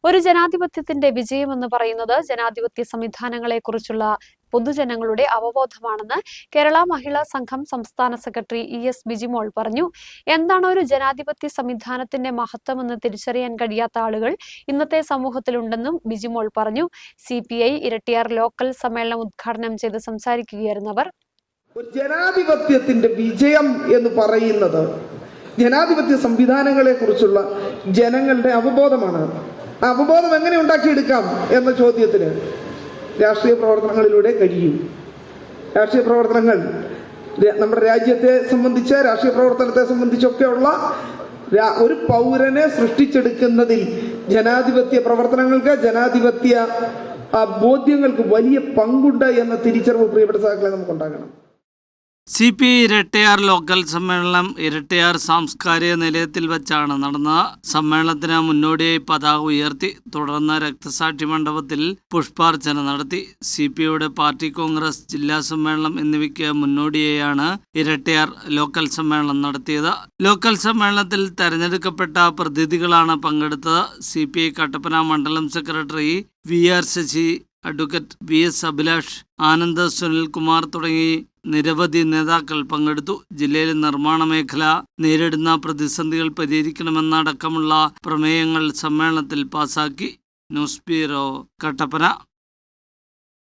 ഒരു ജനാധിപത്യത്തിന്റെ വിജയമെന്ന് പറയുന്നത് ജനാധിപത്യ സംവിധാനങ്ങളെക്കുറിച്ചുള്ള പൊതുജനങ്ങളുടെ അവബോധമാണെന്ന് കേരള മഹിളാ സംഘം സംസ്ഥാന സെക്രട്ടറി ES ബിജിമോൾ പറഞ്ഞു. എന്താണ് ഒരു ജനാധിപത്യ സംവിധാനത്തിന്റെ മഹത്വമെന്ന് തിരിച്ചറിയാൻ കഴിയാത്ത ആളുകൾ ഇന്നത്തെ സമൂഹത്തിലുണ്ടെന്നും ബിജിമോൾ പറഞ്ഞു. CPI ഇരട്ടിയാർ ലോക്കൽ സമ്മേളനം ഉദ്ഘാടനം ചെയ്ത് സംസാരിക്കുകയായിരുന്നു അവർ. ഒരു ജനാധിപത്യത്തിന്റെ വിജയം എന്ന് പറയുന്നത് ജനാധിപത്യ സംവിധാനങ്ങളെ കുറിച്ചുള്ള ജനങ്ങളുടെ അവബോധമാണ്. ആ അവബോധം എങ്ങനെ ഉണ്ടാക്കിയെടുക്കാം എന്ന ചോദ്യത്തിന് രാഷ്ട്രീയ പ്രവർത്തനങ്ങളിലൂടെ കഴിയും. രാഷ്ട്രീയ പ്രവർത്തനങ്ങൾ നമ്മുടെ രാജ്യത്തെ സംബന്ധിച്ച്, രാഷ്ട്രീയ പ്രവർത്തനത്തെ സംബന്ധിച്ചൊക്കെയുള്ള ഒരു പൗരനെ സൃഷ്ടിച്ചെടുക്കുന്നതിൽ ജനാധിപത്യ പ്രവർത്തനങ്ങൾക്ക്, ജനാധിപത്യ ബോധ്യങ്ങൾക്ക് വലിയ പങ്കുണ്ട് എന്ന തിരിച്ചറിവ് പ്രിയപ്പെട്ട സഹകളെ നമുക്കുണ്ടാകണം. CPI ഇരട്ടയാർ ലോക്കൽ സമ്മേളനം ഇരട്ടയാർ സാംസ്കാരിക നിലയത്തിൽ വെച്ചാണ് നടന്നത്. സമ്മേളനത്തിന് മുന്നോടിയായി പതാക ഉയർത്തി. തുടർന്ന് രക്തസാക്ഷി മണ്ഡപത്തിൽ പുഷ്പാർച്ചന നടത്തി. CPIയുടെ പാർട്ടി കോൺഗ്രസ് ജില്ലാ സമ്മേളനം എന്നിവയ്ക്ക് മുന്നോടിയായാണ് ഇരട്ടയാർ ലോക്കൽ സമ്മേളനം നടത്തിയത്. ലോക്കൽ സമ്മേളനത്തിൽ തെരഞ്ഞെടുക്കപ്പെട്ട പ്രതിനിധികളാണ് പങ്കെടുത്തത്. CPI കട്ടപ്പന മണ്ഡലം secretary VR Sasi, advocate VS Abhilash, Anand Sunilkumar തുടങ്ങി നിരവധി നേതാക്കൾ പങ്കെടുത്തു. ജില്ലയിലെ നിർമ്മാണ മേഖല നേരിടുന്ന പ്രതിസന്ധികൾ പരിഹരിക്കണമെന്നടക്കമുള്ള പ്രമേയങ്ങൾ സമ്മേളനത്തിൽ പാസാക്കി. News bureau, Kattappana.